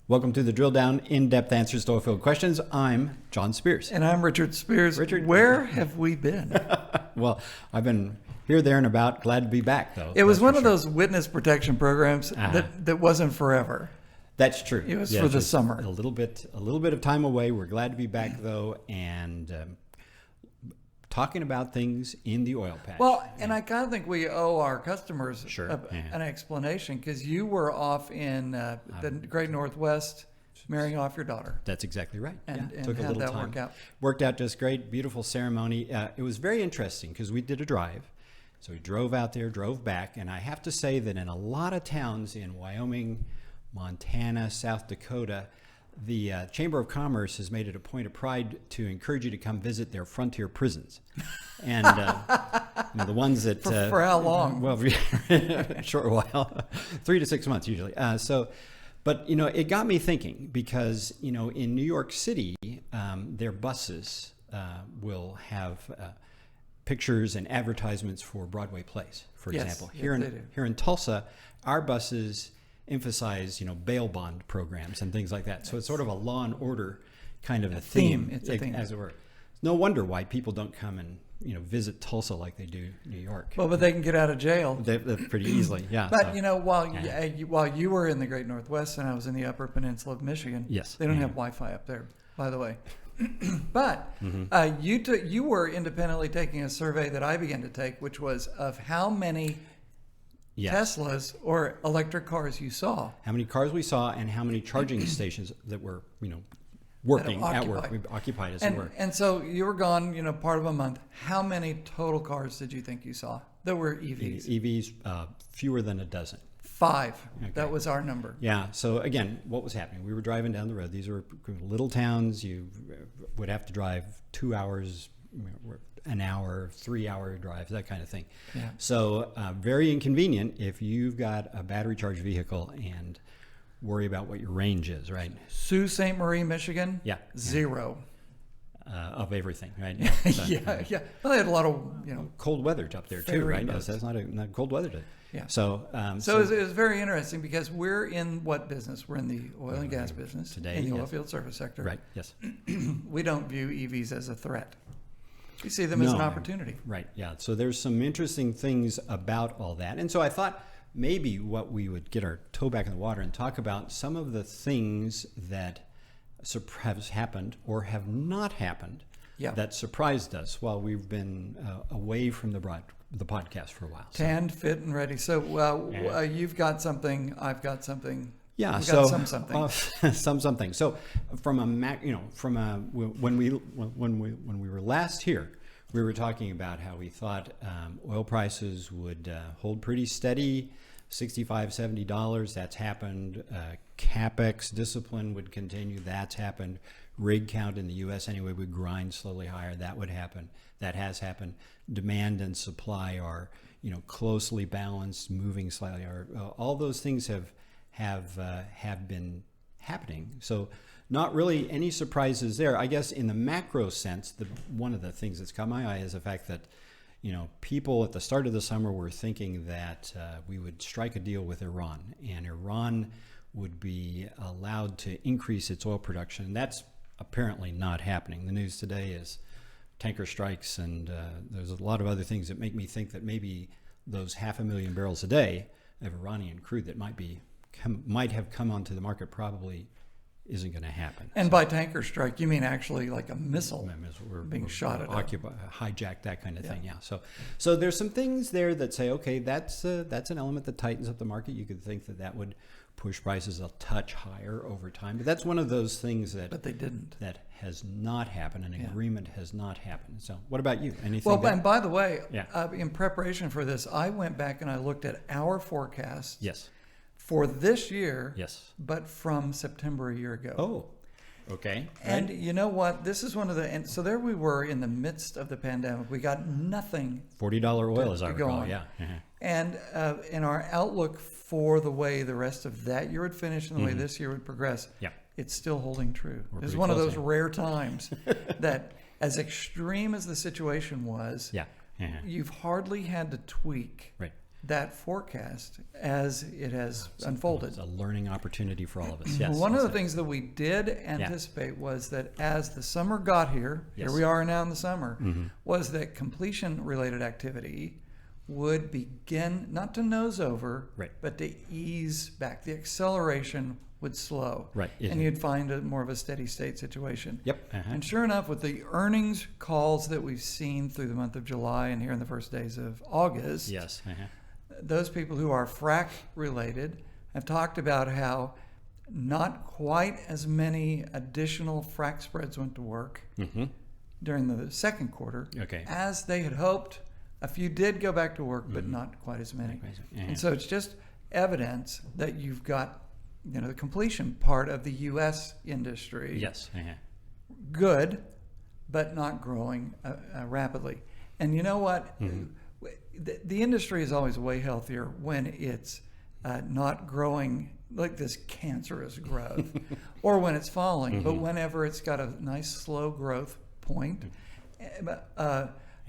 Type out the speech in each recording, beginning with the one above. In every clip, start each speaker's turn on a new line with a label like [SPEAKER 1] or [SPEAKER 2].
[SPEAKER 1] Welcome to the Drill Down, in-depth answers to oilfield questions. I'm John Spears.
[SPEAKER 2] And I'm Richard Spears.
[SPEAKER 1] Richard,
[SPEAKER 2] where have we been?
[SPEAKER 1] Well, I've been here, there, and about. Glad to be back, though.
[SPEAKER 2] It was one of those witness protection programs that wasn't forever.
[SPEAKER 1] That's true.
[SPEAKER 2] It was for the summer.
[SPEAKER 1] A little bit of time away. We're glad to be back, though, and talking about things in the oil patch.
[SPEAKER 2] Well, and I kind of think we owe our customers
[SPEAKER 1] an
[SPEAKER 2] explanation, because you were off in the Great Northwest marrying off your daughter.
[SPEAKER 1] That's exactly right.
[SPEAKER 2] And
[SPEAKER 1] Took a
[SPEAKER 2] how'd
[SPEAKER 1] little
[SPEAKER 2] that
[SPEAKER 1] time.
[SPEAKER 2] work out?
[SPEAKER 1] Worked out just great. Beautiful ceremony. It was very interesting because we did a drive. So we drove out there, drove back, and I have to say that in a lot of towns in Wyoming, Montana, South Dakota, the Chamber of Commerce has made it a point of pride to encourage you to come visit their frontier prisons. And the ones that...
[SPEAKER 2] For how long?
[SPEAKER 1] Well, a short while, 3 to 6 months usually. But, it got me thinking because, in New York City, their buses will have pictures and advertisements for Broadway plays, for example. Here in Tulsa, our buses emphasize, bail bond programs and things like that. So it's sort of a law and order kind of a theme.
[SPEAKER 2] It's a theme.
[SPEAKER 1] As it were. No wonder why people don't come and, visit Tulsa like they do New York.
[SPEAKER 2] Well, but they can get out of jail.
[SPEAKER 1] They pretty easily, yeah.
[SPEAKER 2] But, while you were in the Great Northwest and I was in the Upper Peninsula of Michigan,
[SPEAKER 1] yes,
[SPEAKER 2] they don't have Wi-Fi up there, by the way. But you were independently taking a survey that I began to take, which was of how many Teslas or electric cars you saw.
[SPEAKER 1] How many cars we saw and how many charging stations that were, working at work, occupied as it were.
[SPEAKER 2] And so you were gone, part of a month. How many total cars did you think you saw that were EVs?
[SPEAKER 1] EVs, fewer than a dozen.
[SPEAKER 2] 5.
[SPEAKER 1] Okay.
[SPEAKER 2] That was our number.
[SPEAKER 1] Yeah. So again, what was happening? We were driving down the road. These were little towns. You would have to drive 2 hours, an hour, 3-hour drive, that kind of thing.
[SPEAKER 2] Yeah.
[SPEAKER 1] So very inconvenient if you've got a battery charged vehicle and worry about what your range is, right?
[SPEAKER 2] Sault Ste. Marie, Michigan?
[SPEAKER 1] Yeah.
[SPEAKER 2] 0.
[SPEAKER 1] Of everything, right? So,
[SPEAKER 2] yeah. Well, they had a lot of,
[SPEAKER 1] cold weather up there too, right? No, so that's not cold weather today.
[SPEAKER 2] Yeah.
[SPEAKER 1] So
[SPEAKER 2] it was very interesting because we're in what business? We're in the oil and gas business
[SPEAKER 1] today,
[SPEAKER 2] in the oil field service sector.
[SPEAKER 1] Right. Yes.
[SPEAKER 2] We don't view EVs as a threat. We see them as an opportunity.
[SPEAKER 1] Right. Yeah. So there's some interesting things about all that, and so I thought maybe what we would get our toe back in the water and talk about some of the things that have happened or have not happened that surprised us while we've been away from the podcast for a while.
[SPEAKER 2] Tanned, fit, and ready. So you've got something. I've got something.
[SPEAKER 1] Yeah.
[SPEAKER 2] We've
[SPEAKER 1] so
[SPEAKER 2] got something.
[SPEAKER 1] So from when we were last here, we were talking about how we thought oil prices would hold pretty steady, $65, $70. That's happened. CapEx discipline would continue. That's happened. Rig count in the U.S. anyway would grind slowly higher. That would happen. That has happened. Demand and supply are closely balanced, moving slightly. All those things have been happening. So not really any surprises there. I guess in the macro sense, one of the things that's caught my eye is the fact that people at the start of the summer were thinking that we would strike a deal with Iran, and Iran would be allowed to increase its oil production. And that's apparently not happening. The news today is tanker strikes, and there's a lot of other things that make me think that maybe those 500,000 barrels a day of Iranian crude that might have come onto the market probably isn't going to happen.
[SPEAKER 2] And by tanker strike, you mean actually like a missile being shot at
[SPEAKER 1] hijacked, that kind of thing. Yeah. So there's some things there that say, okay, that's an element that tightens up the market. You could think that would push prices a touch higher over time, but that's one of those things but
[SPEAKER 2] they didn't. That
[SPEAKER 1] has not happened. An agreement has not happened. So what about you? Anything?
[SPEAKER 2] Well, and by the way, in preparation for this, I went back and I looked at our forecast.
[SPEAKER 1] Yes.
[SPEAKER 2] For this year,
[SPEAKER 1] yes, but
[SPEAKER 2] from September a year ago.
[SPEAKER 1] Oh, okay.
[SPEAKER 2] And you know what? This is one of and so there we were in the midst of the pandemic. We got nothing.
[SPEAKER 1] $40 oil, as I recall. Yeah. Uh-huh.
[SPEAKER 2] And in our outlook for the way the rest of that year would finish and the way this year would progress, it's still holding true. It's one of those rare times that, as extreme as the situation was, you've hardly had to tweak.
[SPEAKER 1] Right.
[SPEAKER 2] that forecast as it has unfolded.
[SPEAKER 1] It's a learning opportunity for all of us. Yes.
[SPEAKER 2] One of the things that we did anticipate was that as the summer got here, here we are now in the summer, was that completion-related activity would begin not to nose over, but to ease back. The acceleration would slow, and you'd find more of a steady state situation. And sure enough, with the earnings calls that we've seen through the month of July and here in the first days of August, those people who are frac related have talked about how not quite as many additional frac spreads went to work during the second quarter as they had hoped. A few did go back to work, but not quite as many. And so it's just evidence that you've got, the completion part of the U.S. industry good, but not growing rapidly. And you know what? The industry is always way healthier when it's not growing like this cancerous growth or when it's falling, but whenever it's got a nice slow growth point,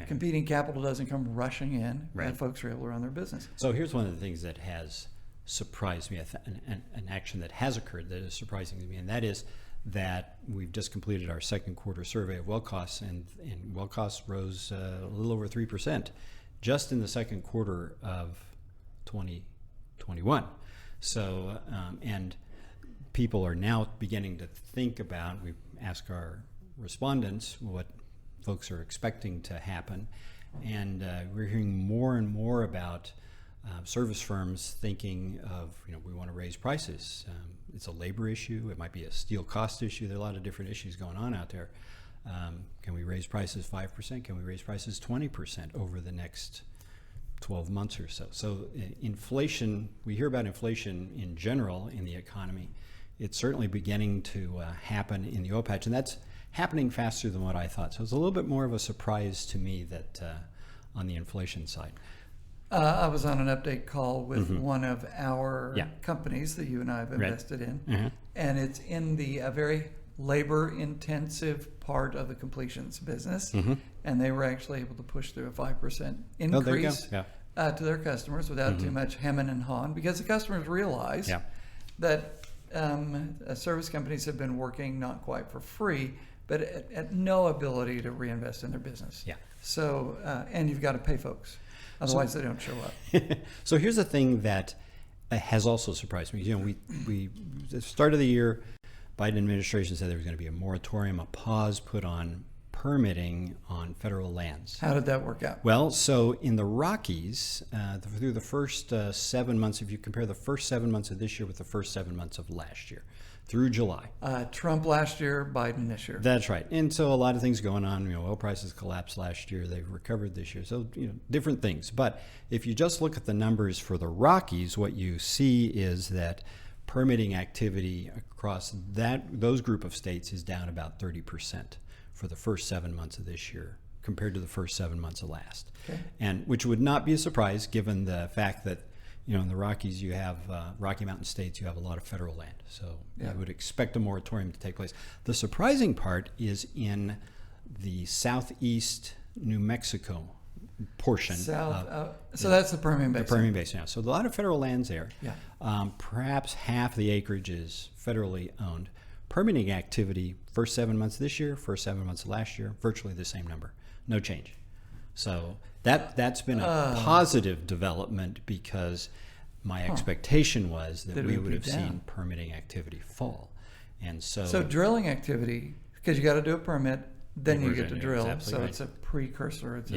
[SPEAKER 2] competing capital doesn't come rushing in, and folks are able to run their business.
[SPEAKER 1] So here's one of the things that has surprised me, an action that has occurred that is surprising to me, and that is that we've just completed our second quarter survey of well costs, and well costs rose a little over 3% just in the second quarter of 2021. So, and people are now beginning to think about, we ask our respondents what folks are expecting to happen, and we're hearing more and more about service firms thinking of, we want to raise prices. It's a labor issue. It might be a steel cost issue. There are a lot of different issues going on out there. Can we raise prices 5%? Can we raise prices 20% over the next 12 months or so? So inflation, we hear about inflation in general in the economy. It's certainly beginning to happen in the oil patch, and that's happening faster than what I thought. So it's a little bit more of a surprise to me that on the inflation side.
[SPEAKER 2] I was on an update call with one of our companies that you and I have invested in, and it's in the very labor-intensive part of the completions business, and they were actually able to push through a 5% increase to their customers without too much hemming and hawing, because the customers realize that service companies have been working not quite for free, but at no ability to reinvest in their business. So, and you've got to pay folks. Otherwise, they don't show up.
[SPEAKER 1] So here's the thing that has also surprised me. We at the start of the year, Biden administration said there was going to be a moratorium, a pause put on permitting on federal lands.
[SPEAKER 2] How did that work out?
[SPEAKER 1] Well, so in the Rockies, through the first 7 months, if you compare the first 7 months of this year with the first 7 months of last year, through July.
[SPEAKER 2] Trump last year, Biden this year.
[SPEAKER 1] That's right. And so a lot of things going on. Oil prices collapsed last year. They've recovered this year. So, different things. But if you just look at the numbers for the Rockies, what you see is that permitting activity across those group of states is down about 30% for the first 7 months of this year compared to the first 7 months of last. And which would not be a surprise given the fact that in the Rockies, you have Rocky Mountain states, you have a lot of federal land. So you would expect a moratorium to take place. The surprising part is in the southeast New Mexico portion.
[SPEAKER 2] So that's the Permian Basin.
[SPEAKER 1] The Permian Basin, So a lot of federal lands there. Perhaps half the acreage is federally owned. Permitting activity, first 7 months this year, first 7 months of last year, virtually the same number. No change. So that's been a positive development, because my expectation was that we would have seen permitting activity fall. And so
[SPEAKER 2] drilling activity, because you got to do a permit, then you get to drill. So it's a precursor. It's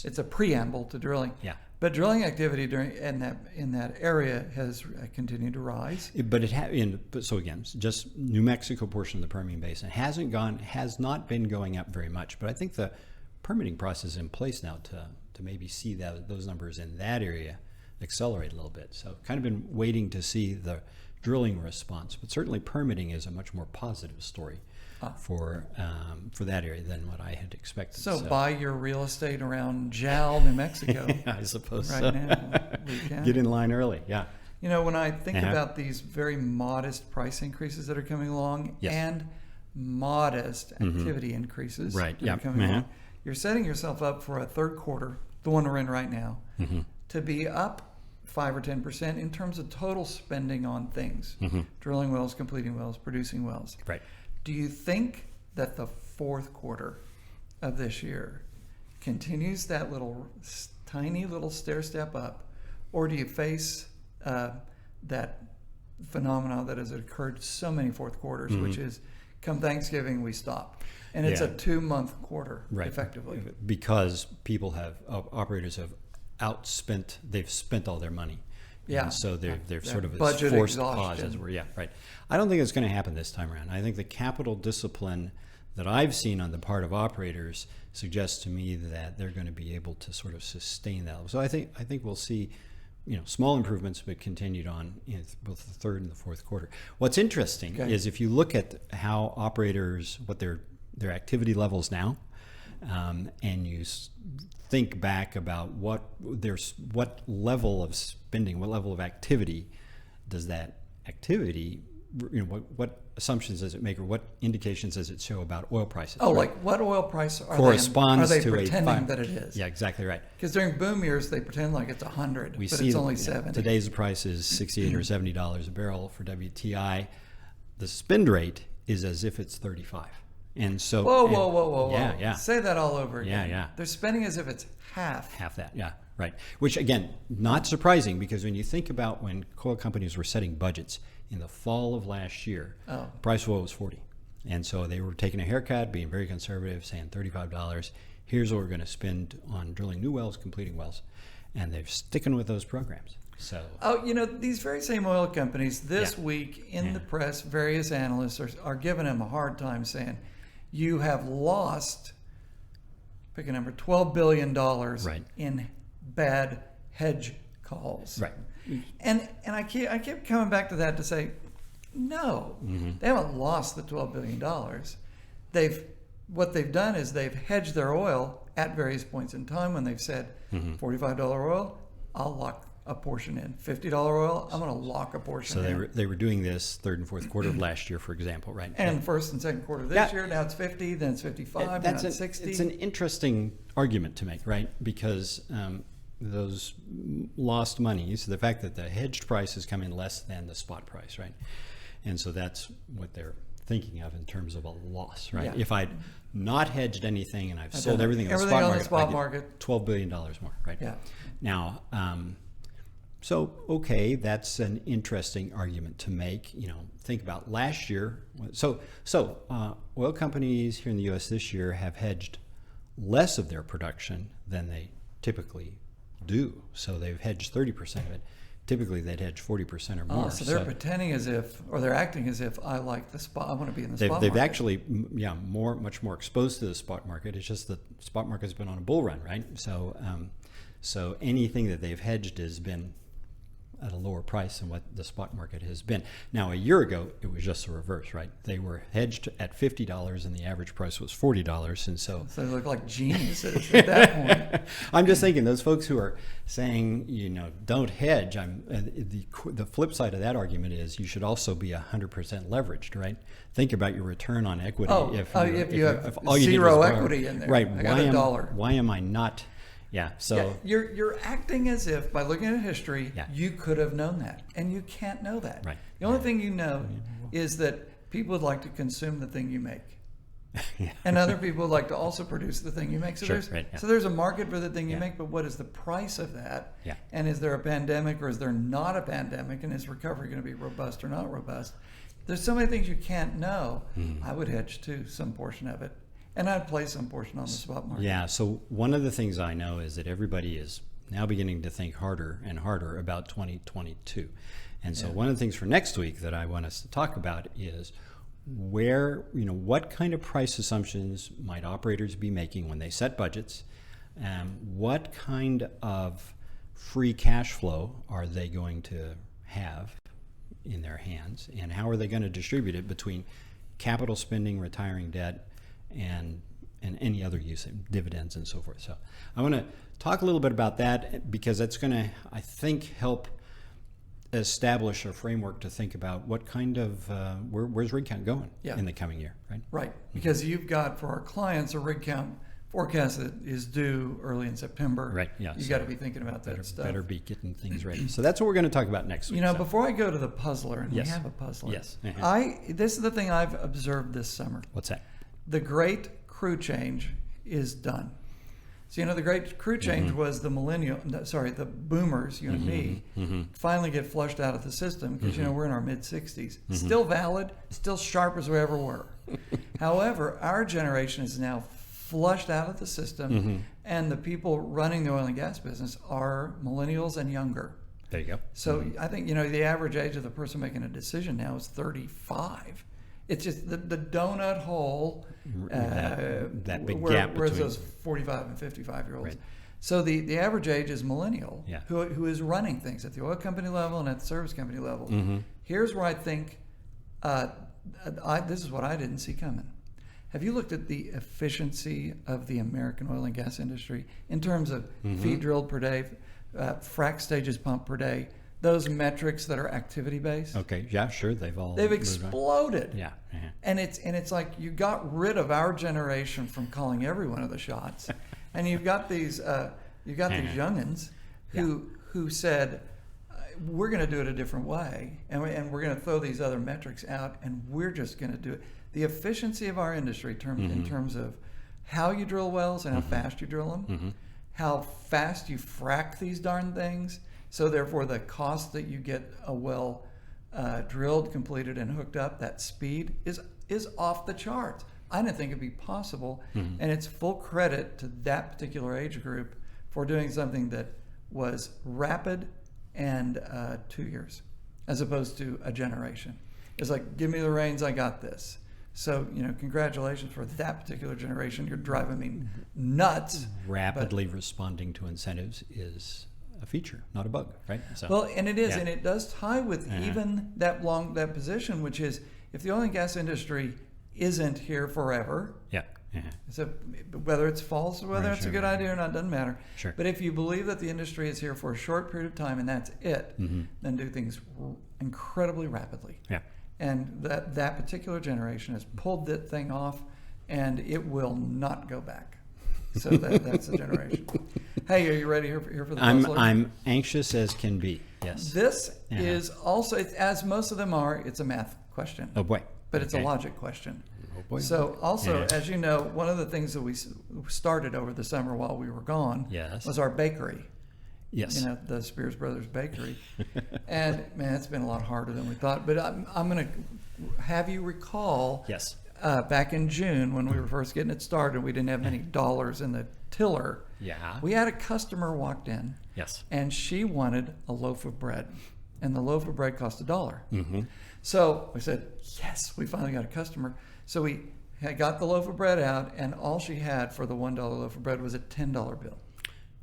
[SPEAKER 2] it's a preamble to drilling. But drilling activity in that area has continued to rise.
[SPEAKER 1] So again, just New Mexico portion of the Permian Basin has not been going up very much. But I think the permitting process is in place now to maybe see those numbers in that area accelerate a little bit. So kind of been waiting to see the drilling response, but certainly permitting is a much more positive story for that area than what I had expected.
[SPEAKER 2] So buy your real estate around Jal, New Mexico.
[SPEAKER 1] I suppose
[SPEAKER 2] right
[SPEAKER 1] so.
[SPEAKER 2] Now.
[SPEAKER 1] Get in line early.
[SPEAKER 2] When I think about these very modest price increases that are coming along and modest activity increases that are coming along, you're setting yourself up for a third quarter, the one we're in right now, to be up 5 or 10% in terms of total spending on things, drilling wells, completing wells, producing wells.
[SPEAKER 1] Right.
[SPEAKER 2] Do you think that the fourth quarter of this year continues that tiny little stair step up, or do you face that phenomena that has occurred so many fourth quarters, which is come Thanksgiving we stop, and it's a 2-month quarter, effectively,
[SPEAKER 1] because operators have they've spent all their money.
[SPEAKER 2] Yeah.
[SPEAKER 1] And so they're sort of
[SPEAKER 2] budget
[SPEAKER 1] forced
[SPEAKER 2] exhaustion.
[SPEAKER 1] pause, as we're, right. I don't think it's going to happen this time around. I think the capital discipline that I've seen on the part of operators suggests to me that they're going to be able to sort of sustain that. So I think we'll see, small improvements, but continued on in both the third and the fourth quarter. What's interesting is if you look at how operators, what their activity levels now, and you think back about what level of spending, what level of activity does that activity, what assumptions does it make, or what indications does it show about oil prices?
[SPEAKER 2] Oh, right? Like what oil price
[SPEAKER 1] corresponds
[SPEAKER 2] are they
[SPEAKER 1] to
[SPEAKER 2] pretending that it is?
[SPEAKER 1] Yeah, exactly right.
[SPEAKER 2] Because during boom years, they pretend like it's 100, but it's only 70.
[SPEAKER 1] Today's price is $68 or $70 a barrel for WTI. The spend rate is as if it's 35. And so,
[SPEAKER 2] whoa.
[SPEAKER 1] Yeah.
[SPEAKER 2] Say that all over again.
[SPEAKER 1] Yeah.
[SPEAKER 2] They're spending as if it's half.
[SPEAKER 1] Half that, yeah, right. Which, again, not surprising, because when you think about when oil companies were setting budgets in the fall of last year, price of oil was 40. And so they were taking a haircut, being very conservative, saying $35. Here's what we're going to spend on drilling new wells, completing wells. And they're sticking with those programs. So,
[SPEAKER 2] these very same oil companies this week in the press, various analysts are giving them a hard time, saying, you have lost, pick a number, $12 billion in bad hedge calls.
[SPEAKER 1] Right.
[SPEAKER 2] And I kept coming back to that to say, no, they haven't lost the $12 billion. What they've done is they've hedged their oil at various points in time when they've said, $45 oil, I'll lock a portion in. $50 oil, I'm going to lock a portion in.
[SPEAKER 1] So they were doing this third and fourth quarter of last year, for example, right?
[SPEAKER 2] And first and second quarter of this year, now it's 50, then it's 55, then it's 60.
[SPEAKER 1] It's an interesting argument to make, right? Because those lost monies, the fact that the hedged price has come in less than the spot price, right? And so that's what they're thinking of in terms of a loss, right?
[SPEAKER 2] Yeah.
[SPEAKER 1] If I'd not hedged anything and I've sold everything on the spot market, $12 billion more, right?
[SPEAKER 2] Yeah.
[SPEAKER 1] Now, so, okay, that's an interesting argument to make. Think about last year. So oil companies here in the U.S. this year have hedged less of their production than they typically do. So they've hedged 30% of it. Typically, they'd hedge 40% or more.
[SPEAKER 2] So they're pretending as if, or they're acting as if, I like the spot. I want to be in the spot market.
[SPEAKER 1] They've actually, much more exposed to the spot market. It's just that the spot market's been on a bull run, right? So anything that they've hedged has been at a lower price than what the spot market has been. Now, a year ago, it was just the reverse, right? They were hedged at $50 and the average price was $40. And so
[SPEAKER 2] they look like geniuses at that point.
[SPEAKER 1] I'm just thinking those folks who are saying, don't hedge, the flip side of that argument is you should also be 100% leveraged, right? Think about your return on equity.
[SPEAKER 2] If you have zero equity in there.
[SPEAKER 1] Right.
[SPEAKER 2] I got $1.
[SPEAKER 1] Why am I not? Yeah. So
[SPEAKER 2] you're acting as if, by looking at history, you could have known that, and you can't know that.
[SPEAKER 1] Right.
[SPEAKER 2] The only thing you know is that people would like to consume the thing you make, and other people would like to also produce the thing you make. So there's a market for the thing you make, but what is the price of that?
[SPEAKER 1] Yeah.
[SPEAKER 2] And is there a pandemic or is there not a pandemic? And is recovery going to be robust or not robust? There's so many things you can't know. I would hedge too, some portion of it. And I'd play some portion on the spot market.
[SPEAKER 1] Yeah, so one of the things I know is that everybody is now beginning to think harder and harder about 2022. And so one of the things for next week that I want us to talk about is what kind of price assumptions might operators be making when they set budgets? What kind of free cash flow are they going to have in their hands? And how are they going to distribute it between capital spending, retiring debt, and any other use, dividends and so forth. So I want to talk a little bit about that because that's going to, I think, help establish a framework to think about what kind of, where's rig count going in the coming year, right?
[SPEAKER 2] Right, because you've got, for our clients, a rig count forecast that is due early in September.
[SPEAKER 1] Right, yeah,
[SPEAKER 2] You
[SPEAKER 1] so
[SPEAKER 2] got to be thinking about that stuff.
[SPEAKER 1] Better be getting things ready. So that's what we're going to talk about next week.
[SPEAKER 2] You know,
[SPEAKER 1] so.
[SPEAKER 2] before I go to the puzzler, and
[SPEAKER 1] Yes.
[SPEAKER 2] we have a puzzler.
[SPEAKER 1] Yes.
[SPEAKER 2] This is the thing I've observed this summer.
[SPEAKER 1] What's that?
[SPEAKER 2] The great crew change is done. So, the great crew change was the the boomers, you and me, finally get flushed out of the system because, we're in our mid-60s. Still valid, still sharp as we ever were. However, our generation is now flushed out of the system, and the people running the oil and gas business are millennials and younger.
[SPEAKER 1] There you go.
[SPEAKER 2] So I think, the average age of the person making a decision now is 35. It's just the donut hole,
[SPEAKER 1] that big
[SPEAKER 2] where,
[SPEAKER 1] gap
[SPEAKER 2] where's
[SPEAKER 1] between
[SPEAKER 2] those 45 and 55-year-olds.
[SPEAKER 1] Right.
[SPEAKER 2] So the average age is millennial,
[SPEAKER 1] Yeah.
[SPEAKER 2] who is running things at the oil company level and at the service company level. Here's where I think, this is what I didn't see coming. Have you looked at the efficiency of the American oil and gas industry in terms of feet drilled per day, frac stages pumped per day, those metrics that are activity based?
[SPEAKER 1] Okay, yeah, sure. They've
[SPEAKER 2] They've exploded.
[SPEAKER 1] Yeah.
[SPEAKER 2] And it's like you got rid of our generation from calling every one of the shots, and you've got these youngins who said, we're going to do it a different way, and we're going to throw these other metrics out, and we're just going to do it. The efficiency of our industry in terms of how you drill wells and how fast you drill them, how fast you frack these darn things, so therefore the cost that you get a well drilled, completed, and hooked up, that speed is off the charts. I didn't think it'd be possible, and it's full credit to that particular age group for doing something that was rapid and 2 years, as opposed to a generation. It's like, give me the reins, I got this. So, congratulations for that particular generation. You're driving me nuts.
[SPEAKER 1] Rapidly responding to incentives is a feature, not a bug, right? So,
[SPEAKER 2] well, and it is, and it does tie with even that position, which is if the oil and gas industry isn't here forever.
[SPEAKER 1] Yeah.
[SPEAKER 2] So whether it's false or whether it's a good idea or not doesn't matter.
[SPEAKER 1] Sure.
[SPEAKER 2] But if you believe that the industry is here for a short period of time and that's it, then do things incredibly rapidly.
[SPEAKER 1] Yeah.
[SPEAKER 2] And that particular generation has pulled that thing off, and it will not go back. So that's the generation. Hey, are you ready here for the puzzler?
[SPEAKER 1] I'm anxious as can be. Yes.
[SPEAKER 2] This is also, as most of them are, it's a math question.
[SPEAKER 1] Oh boy.
[SPEAKER 2] But it's a logic question.
[SPEAKER 1] Oh boy.
[SPEAKER 2] So also, as you know, one of the things that we started over the summer while we were gone was our bakery.
[SPEAKER 1] Yes.
[SPEAKER 2] The Spears Brothers Bakery. And man, it's been a lot harder than we thought. But I'm going to have you recall back in June when we were first getting it started, we didn't have many dollars in the tiller.
[SPEAKER 1] Yeah.
[SPEAKER 2] We had a customer walked in.
[SPEAKER 1] Yes.
[SPEAKER 2] And she wanted a loaf of bread. And the loaf of bread cost $1.
[SPEAKER 1] Mm-hmm.
[SPEAKER 2] So we said, yes, we finally got a customer. So we got the loaf of bread out, and all she had for the $1 loaf of bread was a $10 bill.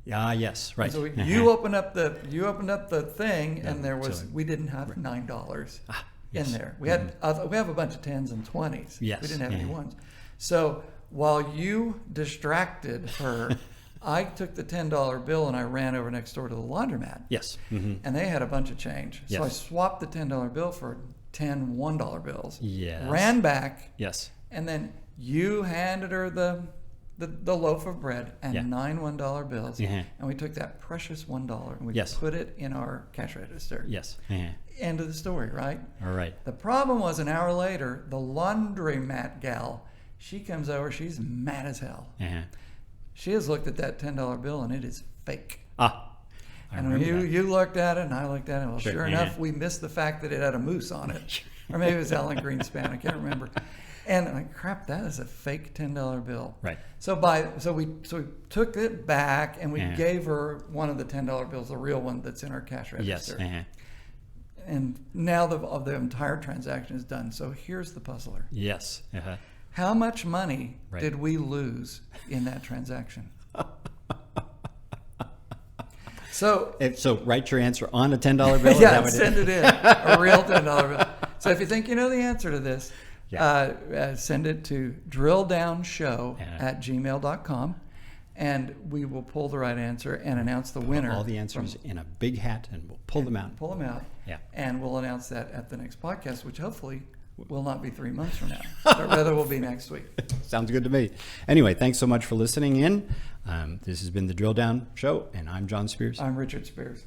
[SPEAKER 1] Yeah. Yes. Right.
[SPEAKER 2] And so you opened up the thing, and there was we didn't have $9 in there. We had we have a bunch of 10s and 20s.
[SPEAKER 1] Yes.
[SPEAKER 2] We didn't have any ones. So while you distracted her, I took the $10 bill and I ran over next door to the laundromat.
[SPEAKER 1] Yes. Mm-hmm.
[SPEAKER 2] And they had a bunch of change. So I swapped the $10 bill for 10 $1 bills.
[SPEAKER 1] Yes.
[SPEAKER 2] Ran back.
[SPEAKER 1] Yes.
[SPEAKER 2] And then you handed her the loaf of bread and 9 $1 bills. And we took that precious $1 and we put it in our cash register.
[SPEAKER 1] Yes.
[SPEAKER 2] End of the story, right?
[SPEAKER 1] All right.
[SPEAKER 2] The problem was an hour later, the laundromat gal, she comes over, she's mad as hell. She has looked at that $10 bill and it is fake. And you looked at it and I looked at it. Well, sure enough, we missed the fact that it had a moose on it. Or maybe it was Alan Greenspan. I can't remember. And I'm like, crap, that is a fake $10 bill.
[SPEAKER 1] Right.
[SPEAKER 2] So we took it back and we gave her one of the $10 bills, the real one that's in our cash register.
[SPEAKER 1] Yes.
[SPEAKER 2] And now the entire transaction is done. So here's the puzzler.
[SPEAKER 1] Yes.
[SPEAKER 2] How much money did we lose in that transaction? So
[SPEAKER 1] write your answer on a $10 bill.
[SPEAKER 2] Yeah, send it in, a real $10 bill. So if you think you know the answer to this, send it to drilldownshow@gmail.com, and we will pull the right answer and announce the winner.
[SPEAKER 1] All the answers in a big hat, and we'll pull them out.
[SPEAKER 2] And we'll announce that at the next podcast, which hopefully will not be 3 months from now, but rather will be next week.
[SPEAKER 1] Sounds good to me. Anyway, thanks so much for listening in. This has been the Drill Down Show, and I'm John Spears.
[SPEAKER 2] I'm Richard Spears.